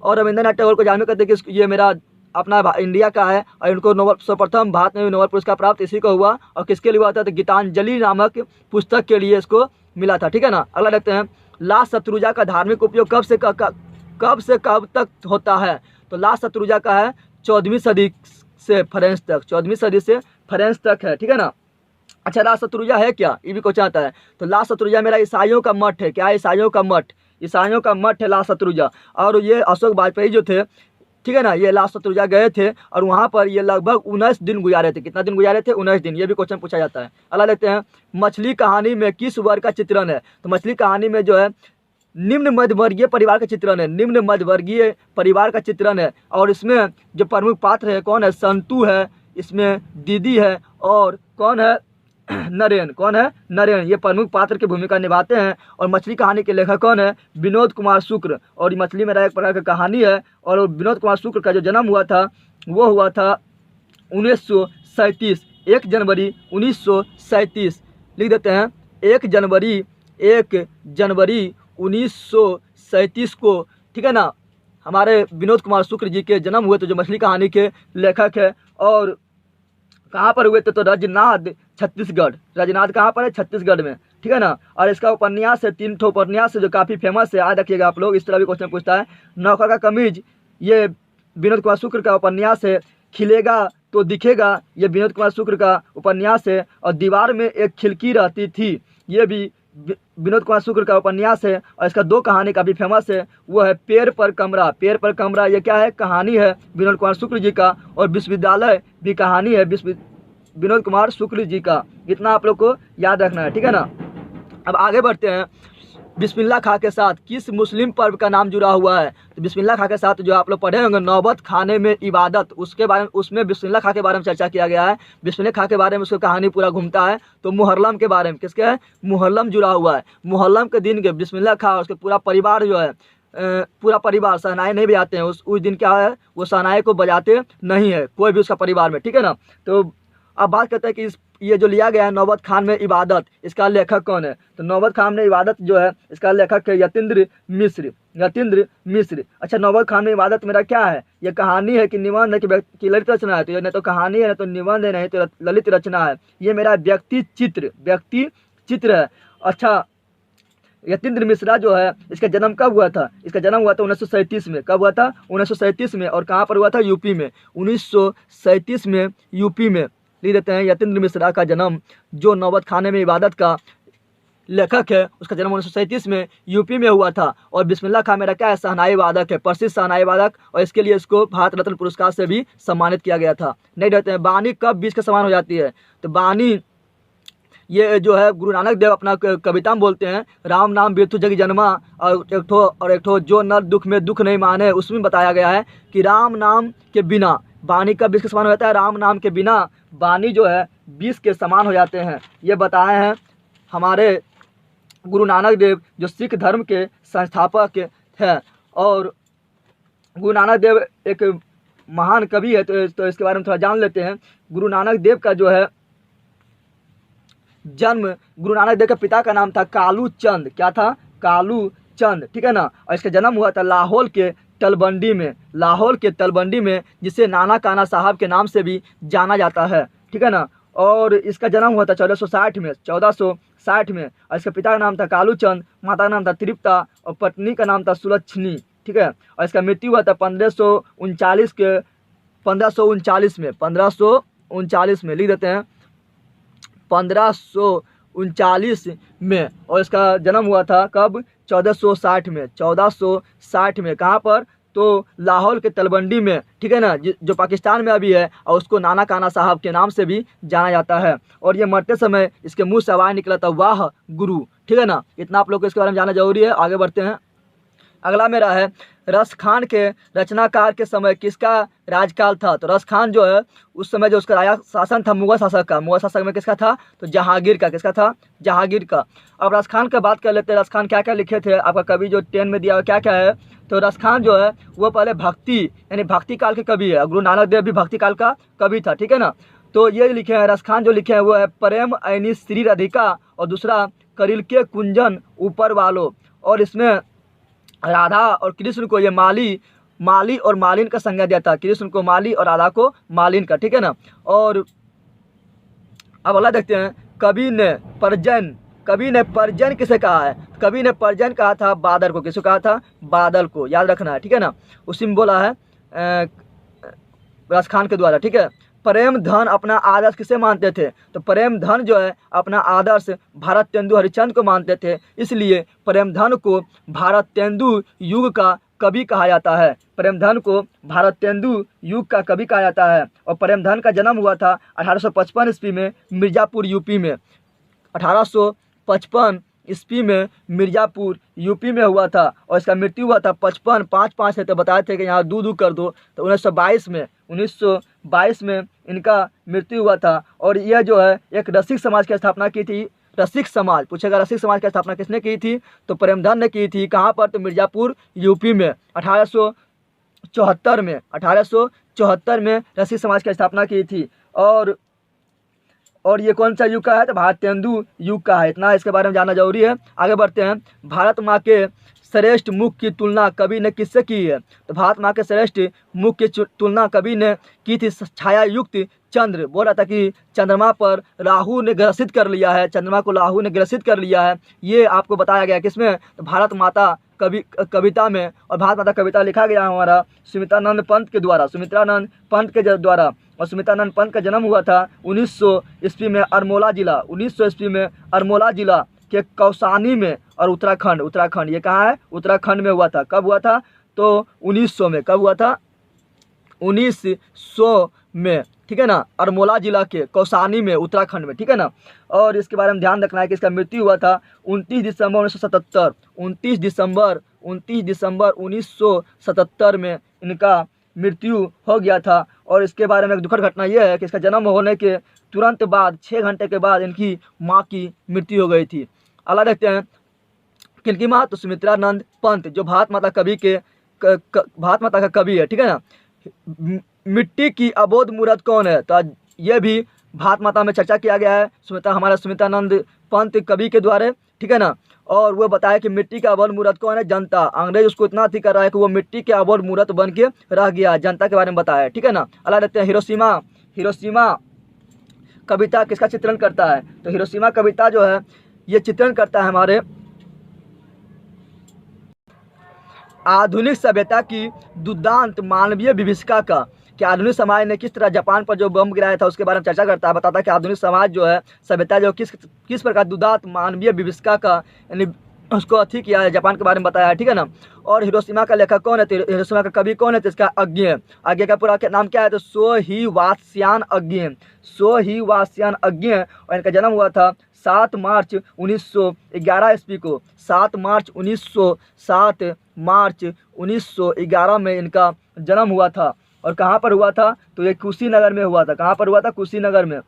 और रविंद्रनाथ टैगोर को जानवे करते कि ये मेरा अपना इंडिया का है। और इनको नोबल सर्वप्रथम भारत में भी नोबल पुरस्कार प्राप्त इसी को हुआ। और किसके लिए हुआ था? तो गीतांजलि नामक पुस्तक के लिए इसको मिला था, ठीक है ना। अगला देखते हैं, ला शत्रुंजय का धार्मिक उपयोग कब से कब तक होता है? तो ला शत्रुंजय का है 14वीं सदी से फ्रांस तक, 14वीं सदी से फ्रांस तक है, ठीक है ना। अच्छा, ला शत्रुंजय है क्या? ये भी क्वेश्चन आता है। तो ला शत्रुंजय मेरा ईसाइयों का मठ है। क्या है? ईसाइयों का मठ, ईसाइयों का मठ है ला शत्रुंजय। और ये अशोक वाजपेयी जो थे, ठीक है ना, ये ला शत्रुंजय गए थे और वहाँ पर ये लगभग 19 दिन गुजारे थे। कितना दिन गुजारे थे? 19 दिन। ये भी क्वेश्चन पूछा जाता है। अगला लेते हैं, मछली कहानी में किस वर्ग का चित्रण है? तो मछली कहानी में जो है निम्न मध्यवर्गीय परिवार का चित्रण है, निम्न मध्यवर्गीय परिवार का चित्रण है। और इसमें जो प्रमुख पात्र है कौन है? संतू है, इसमें दीदी है, और कौन है? नरेन। कौन है? नरेन। ये प्रमुख पात्र की भूमिका निभाते हैं। और मछली कहानी के लेखक कौन है? विनोद कुमार शुक्ल। और मछली मेरा एक प्रकार की कहानी है। और विनोद कुमार शुक्ल का जो जन्म हुआ था वो हुआ था 1937, 1 जनवरी 1937 लिख देते हैं। 1 जनवरी 1937 को, ठीक है ना, हमारे विनोद कुमार शुक्ल जी के जन्म हुए थे, जो मछली कहानी के लेखक है। और कहाँ पर हुए थे? तो रजनाद, छत्तीसगढ़। रजनाद कहाँ पर है? छत्तीसगढ़ में, ठीक है ना। और इसका उपन्यास है 3 उपन्यास है जो काफ़ी फेमस है, याद रखिएगा आप लोग। इस तरह भी क्वेश्चन पूछता है। नौकर का कमीज, ये विनोद कुमार शुक्ल का उपन्यास है। खिलेगा तो दिखेगा, ये विनोद कुमार शुक्ल का उपन्यास है। और दीवार में एक खिड़की रहती थी, ये भी विनोद कुमार शुक्ल का उपन्यास है। और इसका 2 कहानी काफ़ी फेमस है, वो है पेड़ पर कमरा। पेड़ पर कमरा ये क्या है? कहानी है विनोद कुमार शुक्ल जी का। और विश्वविद्यालय भी कहानी है विनोद कुमार शुक्ल जी का। इतना आप लोग को याद रखना है, ठीक है ना। अब आगे बढ़ते हैं, बिस्मिल्लाह खां के साथ किस मुस्लिम पर्व का नाम जुड़ा हुआ है? तो बिस्मिल्लाह खां के साथ जो आप लोग पढ़े होंगे नौबत खाने में इबादत, उसके बारे में, उसमें बिस्मिल्लाह खां के बारे में चर्चा किया गया है। बिस्मिल्लाह खां के बारे में उसकी कहानी पूरा घूमता है। तो मुहर्रम के बारे में, किसके है? मुहर्रम जुड़ा हुआ है। मुहर्रम के दिन के बिस्मिल्लाह खां और उसके पूरा परिवार जो है, पूरा परिवार शहनाई नहीं बजाते हैं। उस दिन क्या है? वो शहनाई को बजाते नहीं है कोई भी उसका परिवार में, ठीक है ना। तो अब बात करते हैं कि ये जो लिया गया है नौबत खान में इबादत, इसका लेखक कौन है? तो नौबत खान में इबादत जो है इसका लेखक है यतीन्द्र मिश्र, यतीन्द्र मिश्र। अच्छा, नौबत खान में इबादत मेरा क्या है? ये कहानी है कि निबंध है कि ललित रचना है? तो ये न तो कहानी है, न तो निबंध है, नहीं तो ललित रचना है। ये मेरा व्यक्ति चित्र है। अच्छा, यतीन्द्र मिश्रा जो है इसका जन्म कब हुआ था? इसका जन्म हुआ था 1937 में। कब हुआ था? 1937 में। और कहाँ पर हुआ था? यूपी में। 1937 में यूपी में लिख देते हैं। यतीन्द्र मिश्रा का जन्म, जो नौबत खाने में इबादत का लेखक है, उसका जन्म 1937 में यूपी में हुआ था। और बिस्मिल्लाह खां मेरा क्या है? शहनाई वादक है, प्रसिद्ध शहनाई वादक। और इसके लिए इसको भारत रत्न पुरस्कार से भी सम्मानित किया गया था। नहीं रहते हैं, बानी कब 20 के समान हो जाती है? तो बानी ये जो है गुरु नानक देव अपना कविता में बोलते हैं, राम नाम बिरथु जग जन्मा। और एक ठो जो नर दुख में दुख नहीं माने, उसमें बताया गया है कि राम नाम के बिना बानी का 20 के समान हो जाता है। राम नाम के बिना बानी जो है 20 के समान हो जाते हैं। ये बताए हैं हमारे गुरु नानक देव, जो सिख धर्म के संस्थापक हैं। और गुरु नानक देव एक महान कवि है, तो इसके बारे में थोड़ा जान लेते हैं। गुरु नानक देव का जो है जन्म, गुरु नानक देव के पिता का नाम था कालू चंद। क्या था? कालू चंद, ठीक है ना। और इसका जन्म हुआ था लाहौर के तलबंडी में, लाहौर के तलबंडी में, जिसे नाना काना साहब के नाम से भी जाना जाता है, ठीक है ना। और इसका जन्म हुआ था 1460 में, 1460 में। और इसके पिता का नाम था कालू चंद, माता का नाम था तृप्ता और पत्नी का नाम था सुलक्षणी, ठीक है। और इसका मृत्यु हुआ था 1539 में 1539 में लिख देते हैं 1539 में। और इसका जन्म हुआ था कब? 1460 में कहाँ पर? तो लाहौर के तलवंडी में, ठीक है ना, जो पाकिस्तान में अभी है, और उसको नाना काना साहब के नाम से भी जाना जाता है। और ये मरते समय इसके मुंह से आवाज़ निकला था, वाह गुरु, ठीक है ना। इतना आप लोग को इसके बारे में जानना जरूरी है। आगे बढ़ते हैं। अगला मेरा है रस खान के रचनाकार के समय किसका राजकाल था? तो रस खान जो है उस समय जो उसका राजा शासन था मुगल शासक का, मुगल शासक में किसका था? तो जहांगीर का। किसका था? जहांगीर का। अब रस खान का बात कर लेते हैं। रस खान क्या क्या लिखे थे? आपका कवि जो 10 में दिया हुआ क्या क्या है? तो रस खान जो है वो पहले भक्ति यानी भक्ति काल के कवि है। गुरु नानक देव भी भक्ति काल का कवि था, ठीक है ना। तो ये लिखे हैं रस खान, जो लिखे हैं वो है प्रेम ऐनी श्री राधिका, और दूसरा करिल के कुंजन ऊपर वालो। और इसमें राधा और कृष्ण को ये माली और मालिन का संज्ञा दिया था। कृष्ण को माली और राधा को मालिन का, ठीक है ना। और अब अगला देखते हैं। कवि ने परजन किसे कहा है? कवि ने परजन कहा था बादल को। किसको कहा था? बादल को, याद रखना है, ठीक है ना। उसी में बोला है रस खान के द्वारा, ठीक है। प्रेम धन अपना आदर्श किसे मानते थे? तो प्रेम धन जो है अपना आदर्श भारत तेंदु हरिश्चंद्र को मानते थे, इसलिए प्रेम धन को भारत तेंदु युग का कवि कहा जाता है। प्रेम धन को भारत तेंदु युग का कवि कहा जाता है। और प्रेम धन का जन्म हुआ था 1855 ईस्वी में मिर्ज़ापुर यूपी में। 1855 ईस्वी में मिर्ज़ापुर यूपी में हुआ था। और इसका मृत्यु हुआ था 55 है, तो बताए थे कि यहाँ दू कर दो, तो 1922 में इनका मृत्यु हुआ था। और यह जो है एक रसिक समाज की स्थापना की थी। रसिक समाज पूछेगा, रसिक समाज की स्थापना किसने की थी? तो प्रेमधन ने की थी। कहाँ पर? तो मिर्ज़ापुर यूपी में 1874 में रसिक समाज की स्थापना की थी। और ये कौन सा युग का है? तो भारत तेंदु युग का है। इतना इसके बारे में जानना जरूरी है। आगे बढ़ते हैं। भारत माँ के श्रेष्ठ मुख की तुलना कवि ने किससे की है? तो भारत माँ के श्रेष्ठ मुख की तुलना कवि ने की थी छाया युक्त चंद्र। बोल रहा था कि चंद्रमा पर राहु ने ग्रसित कर लिया है, चंद्रमा को राहु ने ग्रसित कर लिया है। ये आपको बताया गया किसमें? तो भारत माता कविता में। और भारत माता कविता लिखा गया हमारा सुमित्रानंद पंत के द्वारा। सुमित्रानंद पंत के द्वारा। और सुमित्रानंद पंत का जन्म हुआ था 1900 ईस्वी में अरमोला जिला। 1900 ईस्वी में अरमोला जिला के कौसानी में। और उत्तराखंड ये कहाँ है? उत्तराखंड में हुआ था। कब हुआ था? तो 1900 में। कब हुआ था? 1900 में, ठीक है ना। अरमोला जिला के कौसानी में, उत्तराखंड में, ठीक है ना। और इसके बारे में ध्यान रखना है कि इसका मृत्यु हुआ था 29 दिसंबर 1977। 29 दिसंबर 1977 में इनका मृत्यु हो गया था। और इसके बारे में एक दुखद घटना यह है कि इसका जन्म होने के तुरंत बाद 6 घंटे के बाद इनकी माँ की मृत्यु हो गई थी। अगला देखते हैं किनकी माँ? तो सुमित्रानंद पंत, जो भारत माता का कवि है, ठीक है ना। मिट्टी की अबोध मूर्त कौन है? तो ये भी भारत माता में चर्चा किया गया है हमारा सुमित्रानंद पंत कवि के द्वारा, ठीक है ना। और वो बताया कि मिट्टी का अबोध मूर्त कौन है? जनता। अंग्रेज उसको इतना अति कर रहा है कि वो मिट्टी के अबोध मूर्त बन के रह गया। जनता के बारे में बताया, ठीक है ना। अगला देखते हैं हिरोशिमा कविता किसका चित्रण करता है? तो हिरोशिमा कविता जो है ये चित्रण करता है हमारे आधुनिक सभ्यता की दुर्दांत मानवीय विभीषिका का। कि आधुनिक समाज ने किस तरह जापान पर जो बम गिराया था उसके बारे में चर्चा करता है। बताता है कि आधुनिक समाज जो है, सभ्यता जो किस प्रकार दुर्दांत मानवीय विभीषिका का यानी उसको अथी किया है, जापान के बारे में बताया है, ठीक है ना। और हिरोशिमा का लेखक कौन है? तो हिरोशिमा का कवि कौन है? तो इसका अज्ञे का पूरा नाम क्या है? तो सो ही वात्स्यायन अज्ञे। और इनका जन्म हुआ था 7 मार्च 1911 ईस्वी को। 7 मार्च 1911 में इनका जन्म हुआ था। और कहाँ पर हुआ था? तो ये कुशीनगर में हुआ था। कहाँ पर हुआ था? कुशीनगर में,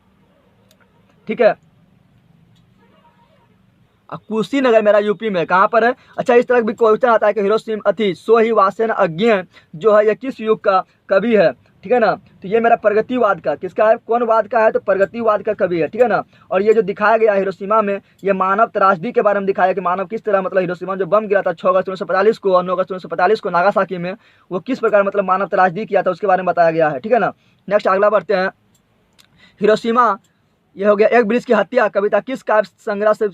ठीक है। कुशीनगर मेरा यूपी में। कहाँ पर है? अच्छा, इस तरह भी क्वेश्चन आता है कि हिरोशिमा सो ही वात्स्यायन अज्ञे जो है ये किस युग का कवि है, ठीक है ना। तो ये मेरा प्रगतिवाद का किसका है? कौन वाद का है? तो प्रगतिवाद का कवि है, ठीक है ना। और ये जो दिखाया गया हिरोशिमा में ये मानव त्रासदी के बारे में दिखाया कि मानव किस तरह मतलब हिरोशिमा जो बम गिरा था 6 अगस्त 1945 को और 9 अगस्त 1945 को नागासाकी में, वो किस प्रकार मतलब मानव त्रासदी किया था उसके बारे में बताया गया है, ठीक है ना। नेक्स्ट अगला बढ़ते हैं। हिरोशिमा ये हो गया। एक वृक्ष की हत्या कविता किस काव्य संग्रह से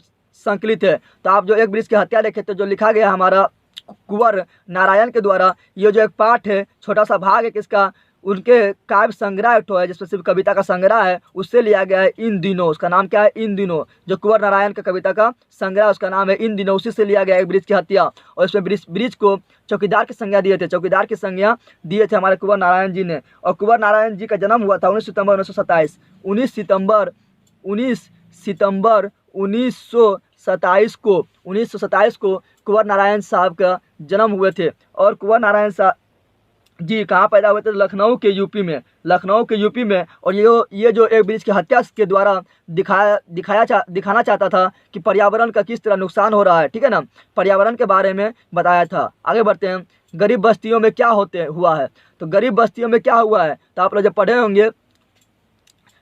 संकलित है? तो आप जो एक वृक्ष की हत्या लिखे तो जो लिखा गया हमारा कुंवर नारायण के द्वारा ये जो एक पाठ है, छोटा सा भाग है किसका, उनके काव्य संग्रह एक ठो है जिसमें सिर्फ कविता का संग्रह है, उससे लिया गया है इन दिनों। उसका नाम क्या है, इन दिनों। जो कुंवर नारायण का कविता का संग्रह उसका नाम है इन दिनों, उसी से लिया गया है ब्रिज की हत्या। और इसमें ब्रिज को चौकीदार की संज्ञा दिए थे, चौकीदार की संज्ञा दिए थे हमारे कुंवर नारायण जी ने। और कुंवर नारायण जी का जन्म हुआ था 19 सितंबर 1927 1927 को कुंवर नारायण साहब का जन्म हुए थे। और कुंवर नारायण साहब जी कहाँ पैदा हुए थे, लखनऊ के यूपी में, लखनऊ के यूपी में। और ये जो एक ब्रिज की हत्या के द्वारा दिखाना चाहता था कि पर्यावरण का किस तरह नुकसान हो रहा है, ठीक है ना, पर्यावरण के बारे में बताया था। आगे बढ़ते हैं, गरीब बस्तियों में क्या हुआ है। तो गरीब बस्तियों में क्या हुआ है, तो आप लोग जब पढ़े होंगे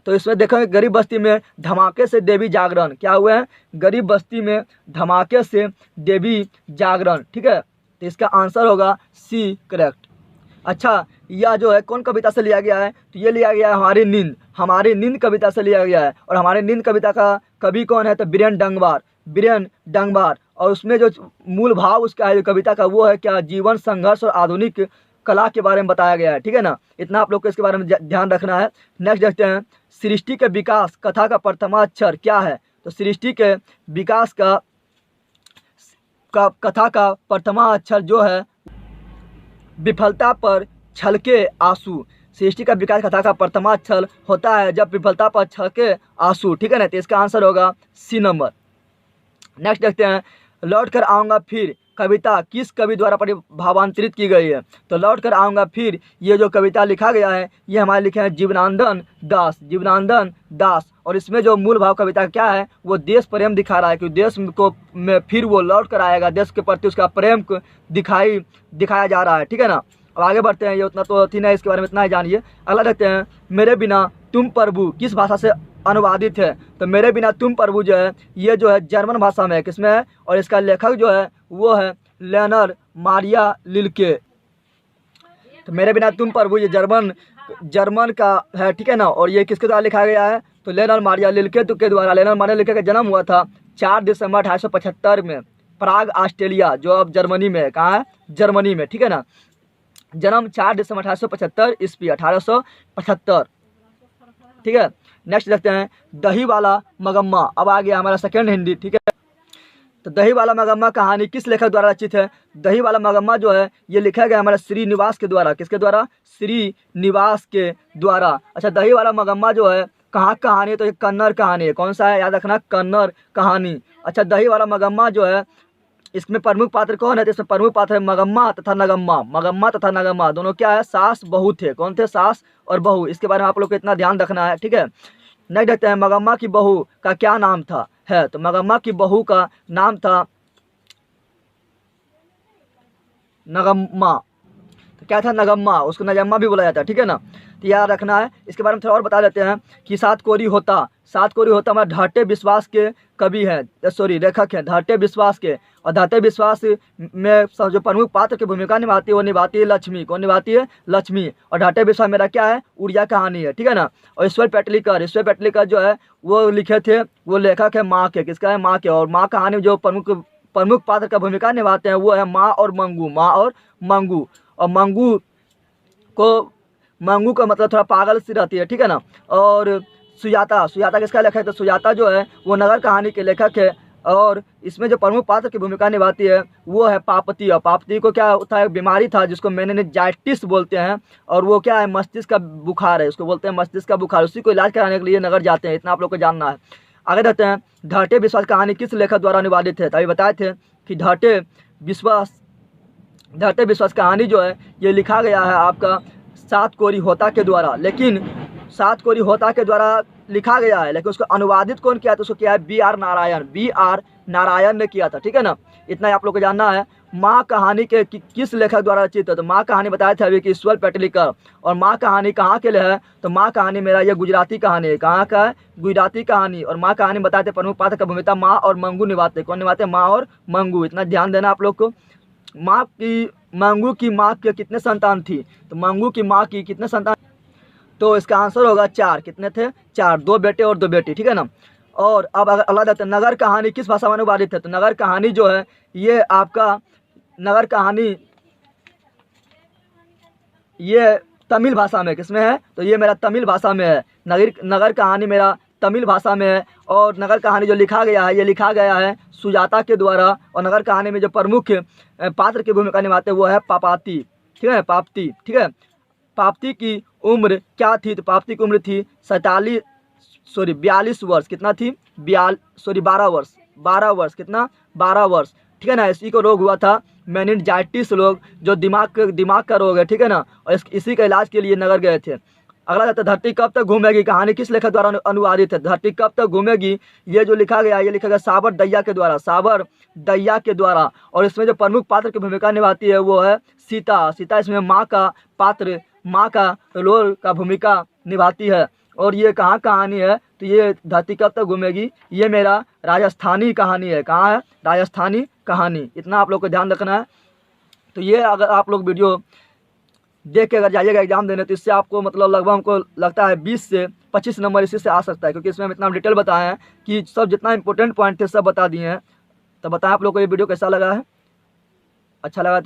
तो इसमें देखेंगे गरीब बस्ती में धमाके से देवी जागरण, क्या हुए हैं, गरीब बस्ती में धमाके से देवी जागरण, ठीक है। तो इसका आंसर होगा सी, करेक्ट। अच्छा, यह जो है कौन कविता से लिया गया है, तो ये लिया गया है हमारी नींद कविता से लिया गया है। और हमारी नींद कविता का कवि कौन है, तो बीरेन डंगवार। और उसमें जो मूल भाव उसका है जो कविता का, वो है क्या, जीवन संघर्ष और आधुनिक कला के बारे में बताया गया है, ठीक है ना। इतना आप लोग को इसके बारे में ध्यान रखना है। नेक्स्ट देखते हैं, सृष्टि के विकास कथा का प्रथमाक्षर क्या है। तो सृष्टि के विकास का कथा का प्रथमाक्षर जो है, विफलता पर छलके आंसू। सृष्टि का विकास कथा का प्रथमाक्षर होता है जब विफलता पर छलके आंसू, ठीक है ना। तो इसका आंसर होगा सी नंबर। नेक्स्ट देखते हैं, लौट कर आऊँगा फिर कविता किस कवि द्वारा भावांतरित की गई है। तो लौट कर आऊँगा फिर ये जो कविता लिखा गया है, ये हमारे लिखे हैं जीवनानंद दास। और इसमें जो मूल भाव कविता क्या है, वो देश प्रेम दिखा रहा है कि देश को में फिर वो लौट कर आएगा, देश के प्रति उसका प्रेम को दिखाया जा रहा है, ठीक है ना। अब आगे बढ़ते हैं, ये उतना तो थी ना, इसके बारे में इतना ही जानिए। अगला देखते हैं, मेरे बिना तुम प्रभु किस भाषा से अनुवादित है। तो मेरे बिना तुम प्रभु जो है, ये जो है जर्मन भाषा में है, किसमें है, और इसका लेखक जो है वो है लेनर मारिया लिल्के। तो मेरे बिना तुम प्रभु ये जर्मन का है, ठीक है ना। और ये किसके द्वारा लिखा गया है, तो लेनर मारिया लिल्के के द्वारा। लेनर मारिया लिल्के का जन्म हुआ था 4 दिसंबर 1875 में प्राग ऑस्ट्रेलिया, जो अब जर्मनी में है, कहाँ है, जर्मनी में, ठीक है ना। जन्म 4 दिसंबर 1875 ईस्वी 1875, ठीक है। नेक्स्ट देखते हैं, दही वाला मगम्मा। अब आ गया हमारा सेकंड हिंदी, ठीक है। तो दही वाला मगम्मा कहानी किस लेखक द्वारा रचित है। दही वाला मगम्मा जो है ये लिखा गया हमारा श्रीनिवास के द्वारा। किसके द्वारा, श्रीनिवास के द्वारा। अच्छा, दही वाला मगम्मा जो है कहाँ कहानी है, तो ये कन्नड़ कहानी है। कौन सा है, याद रखना, कन्नड़ कहानी। अच्छा, दही वाला मगम्मा जो है, इसमें प्रमुख पात्र कौन है, तो इसमें प्रमुख पात्र है मगम्मा तथा नगम्मा दोनों क्या है, सास बहू थे। कौन थे, सास और बहू। इसके बारे में आप लोग को इतना ध्यान रखना है, ठीक है। नेक्स्ट देखते हैं, मगम्मा की बहू का क्या नाम था है। तो मगम्मा की बहू का नाम था नगम्मा। तो क्या था, नगम्मा। उसको नजम्मा भी बोला जाता है, ठीक है ना। तो याद रखना है। इसके बारे में थोड़ा और बता देते हैं कि सात कोरी होता हमारा ढाटे विश्वास के कवि हैं, सॉरी लेखक हैं, ढाटे विश्वास के। और ढाटे विश्वास में जो प्रमुख पात्र की भूमिका निभाती है वो निभाती है लक्ष्मी। कौन निभाती है, लक्ष्मी। और ढाटे विश्वास मेरा क्या है, उड़िया कहानी है, ठीक है ना। और ईश्वर पेटलीकर जो है वो लिखे थे, वो लेखक है माँ के। किसका है, माँ के। और माँ कहानी जो प्रमुख पात्र का भूमिका निभाते हैं वो है माँ और मंगू। और मंगू का मतलब थोड़ा पागल सी रहती है, ठीक है ना। और सुजाता किसका लेखक है, तो सुजाता जो है वो नगर कहानी के लेखक है। और इसमें जो प्रमुख पात्र की भूमिका निभाती है वो है पापती। और पापती को क्या था, एक बीमारी था जिसको मेनिनजाइटिस बोलते हैं। और वो क्या है, मस्तिष्क का बुखार है, उसको बोलते हैं मस्तिष्क का बुखार। उसी को इलाज कराने के लिए नगर जाते हैं, इतना आप लोग को जानना है। आगे देखते हैं, ढाटे विश्वास कहानी किस लेखक द्वारा अनुवादित है। तो अभी बताए थे कि ढाटे विश्वास कहानी जो है ये लिखा गया है आपका सात कोरी होता के द्वारा। लेकिन सात कोरी होता के द्वारा लिखा गया है, लेकिन उसको अनुवादित कौन किया, तो उसको किया है बी आर नारायण ने किया था, ठीक है ना। इतना आप लोग को जानना है। माँ कहानी के किस लेखक द्वारा रचित है। तो माँ कहानी बताया था अभी कि ईश्वर पेटलीकर। और माँ कहानी कहाँ के लिए है, तो माँ कहानी मेरा ये गुजराती कहानी है। कहाँ का है, गुजराती कहानी। और माँ कहानी बताए थे प्रमुख पात्र का भूमिका माँ और मंगू निभाते। कौन निभाते, माँ और मंगू। इतना ध्यान देना आप लोग को। मंगू की माँ के कितने संतान थी, तो मंगू की माँ की कितने संतान, तो इसका आंसर होगा 4। कितने थे, 4, 2 बेटे और 2 बेटी, ठीक है ना। और अब अगर अगला देखते हैं, नगर कहानी किस भाषा में अनुवादित है। तो नगर कहानी जो है ये आपका नगर कहानी ये तमिल भाषा में किसमें है, तो ये मेरा तमिल भाषा में है। नगर कहानी मेरा तमिल भाषा में है। और नगर कहानी जो लिखा गया है, ये लिखा गया है सुजाता के द्वारा। और नगर कहानी में जो प्रमुख पात्र की भूमिका निभाते हैं वो है पापाती, ठीक है, पापती, ठीक है। पापती की उम्र क्या थी, तो पापती की उम्र थी 42 वर्ष। कितना थी, 12 वर्ष, 12 वर्ष, कितना, 12 वर्ष, ठीक है ना। इसी को रोग हुआ था मेनिनजाइटिस रोग, जो दिमाग का रोग है, ठीक है ना। और इसी का इलाज के लिए नगर गए थे। अगला जाता है धरती कब तक घूमेगी। कहानी किस लेखक द्वारा अनुवादित है। धरती कब तक घूमेगी ये जो लिखा गया, ये लिखा गया साबर दैया के द्वारा, साबर दैया के द्वारा। और इसमें जो प्रमुख पात्र की भूमिका निभाती है वो है सीता। सीता इसमें माँ का पात्र, माँ का रोल का भूमिका निभाती है। और ये कहाँ कहानी है, तो ये धरती कब तक घूमेगी ये मेरा राजस्थानी कहानी है। कहाँ है, राजस्थानी कहानी। इतना आप लोग को ध्यान रखना है। तो ये अगर आप लोग वीडियो देख के अगर जाइएगा एग्जाम देने, तो इससे आपको मतलब लगभग हमको लगता है 20 से 25 नंबर इसी से आ सकता है, क्योंकि इसमें हम इतना डिटेल बताए हैं कि सब जितना इंपॉर्टेंट पॉइंट थे सब बता दिए हैं। तो बताएं आप लोग को ये वीडियो कैसा लगा है। अच्छा लगा तो